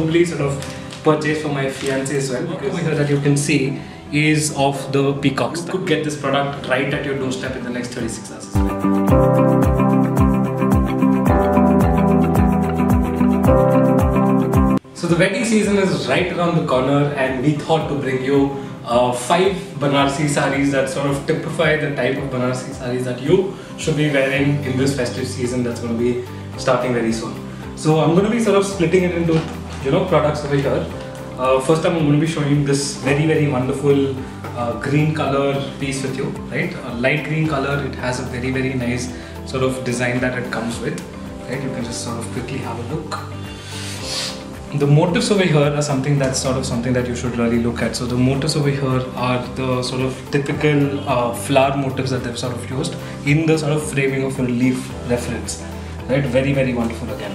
probably sort of purchase for my fiancée as well. Because over here that you can see is of the peacock style. You could get this product right at your doorstep in the next 36 hours as well. So the wedding season is right around the corner, and we thought to bring you 5 Banarasi sarees that sort of typify the type of Banarasi sarees that you should be wearing in this festive season that's going to be starting very soon. So I'm going to be sort of splitting it into products over here. First I'm going to be showing you this very wonderful green color piece with you, right? A light green color. It has a very nice sort of design that it comes with, right? You can just sort of quickly have a look. The motifs over here are something that you should really look at. So the motifs over here are the sort of typical flower motifs that they've sort of used in the sort of framing of a leaf reference, right? Very wonderful again.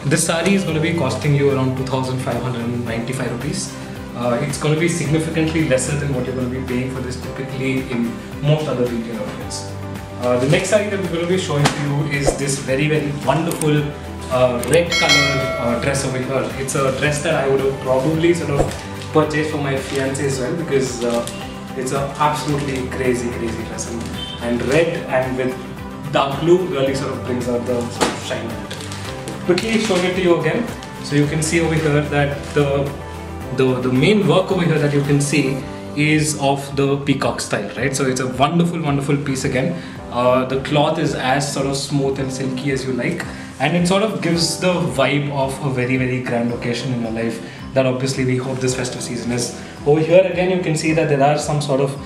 This saree is going to be costing you around 2,595 rupees. It's going to be significantly lesser than what you're going to be paying for this typically in most other retail outlets. The next saree that we're going to be showing to you is this very wonderful red color dress over here. It's a dress that I would have probably sort of purchased for my fiancée as well, because it's an absolutely crazy dress, and red and with dark blue really sort of brings out the sort of shine of it. Quickly showing it to you again. So you can see over here that the main work over here that you can see is of the peacock style, right? So it's a wonderful piece again. The cloth is as sort of smooth and silky as you like, and it sort of gives the vibe of a very grand occasion in your life that obviously we hope this festive season is. Over here again you can see that there are some sort of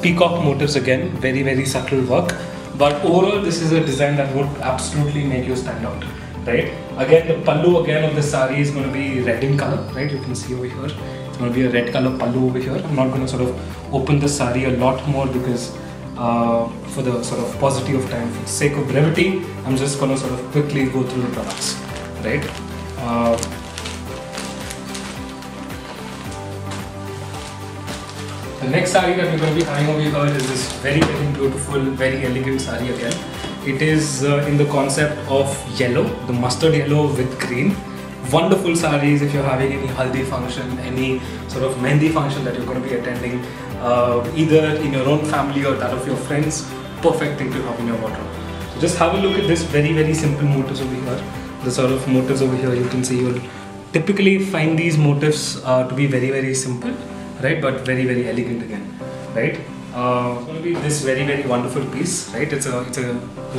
peacock motifs again, very subtle work, but overall this is a design that would absolutely make you stand out, right? Again, the pallu again of the saree is going to be red in color, right? You can see over here it's going to be a red color pallu over here. I'm not going to sort of open the saree a lot more because for the sort of paucity of time, for the sake of brevity, I'm just going to sort of quickly go through the products, right? The next saree that we're going to be having over here is this very beautiful, very elegant saree again. It is in the concept of yellow, the mustard yellow with green. Wonderful sarees if you're having any haldi function, any sort of mehndi function that you're going to be attending, either in your own family or that of your friends. Perfect thing to have in your wardrobe. So just have a look at this very simple motifs over here. The sort of motifs over here, you can see you'll typically find these motifs to be very simple, right? But very elegant again, right? It's going to be this very wonderful piece, right? It's a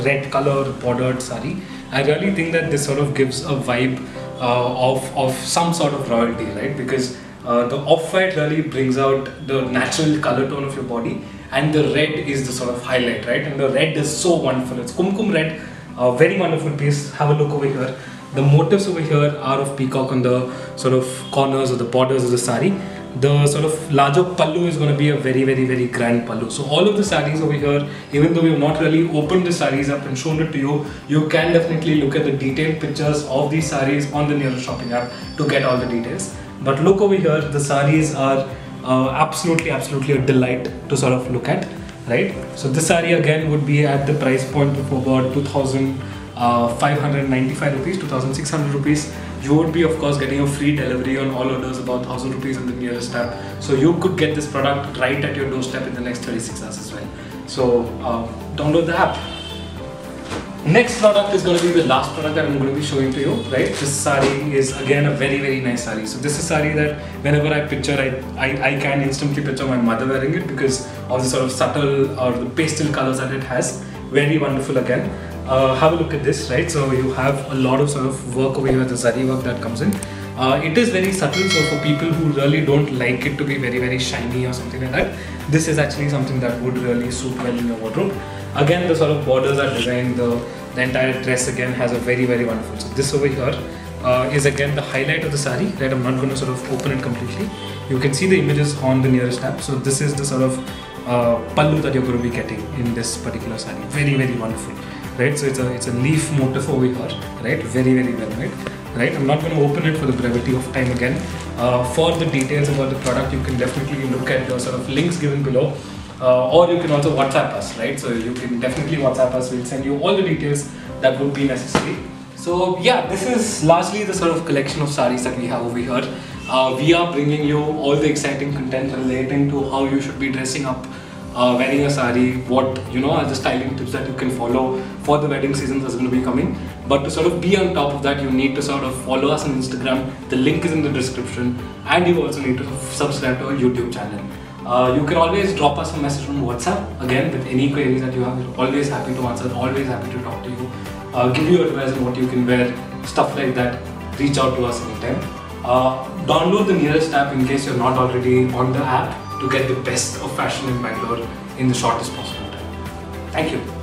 red color bordered saree. I really think that this sort of gives a vibe of some sort of royalty, right? Because the off-white really brings out the natural color tone of your body, and the red is the sort of highlight, right? And the red is so wonderful. It's kumkum red, very wonderful piece. Have a look over here. The motifs over here are of peacock on the sort of corners or the borders of the saree. The sort of larger pallu is going to be a very grand pallu. So all of the sarees over here, even though we have not really opened the sarees up and shown it to you, you can definitely look at the detailed pictures of these sarees on the Nearest Shopping app to get all the details. But look over here, the sarees are absolutely a delight to sort of look at, right? So this saree again would be at the price point of about 2,595 rupees, 2,600 rupees. You would be of course getting a free delivery on all orders about 1,000 rupees on the Nearest app. So you could get this product right at your doorstep in the next 36 hours as well. So download the app. Next product is going to be the last product that I'm going to be showing to you, right? This saree is again a very nice saree. So this is a saree that whenever I picture, I can instantly picture my mother wearing it because of the sort of subtle or the pastel colors that it has. Very wonderful again. Have a look at this, right? So you have a lot of sort of work over here, the zari work that comes in. It is very subtle, so for people who really don't like it to be very shiny or something like that, this is actually something that would really suit well in your wardrobe. Again, the sort of borders are designed, the entire dress again has a very wonderful. So this over here is again the highlight of the saree, right? I'm not going to sort of open it completely. You can see the images on the Nearest app. So this is the sort of pallu that you're going to be getting in this particular saree. Very wonderful, right? So it's a leaf motif over here, right? Very well made, right? I'm not going to open it for the brevity of time again. For the details about the product, you can definitely look at the sort of links given below. Or you can also WhatsApp us, right? So you can definitely WhatsApp us. We'll send you all the details that would be necessary. So yeah, this is largely the sort of collection of sarees that we have over here. We are bringing you all the exciting content relating to how you should be dressing up, wearing a saree, what are the styling tips that you can follow for the wedding season that's going to be coming. But to sort of be on top of that, you need to sort of follow us on Instagram. The link is in the description, and you also need to subscribe to our YouTube channel. You can always drop us a message on WhatsApp, again with any queries that you have. We're always happy to answer, always happy to talk to you, give you advice on what you can wear, stuff like that. Reach out to us anytime. Download the nearest app in case you're not already on the app to get the best of fashion in Bangalore in the shortest possible time. Thank you.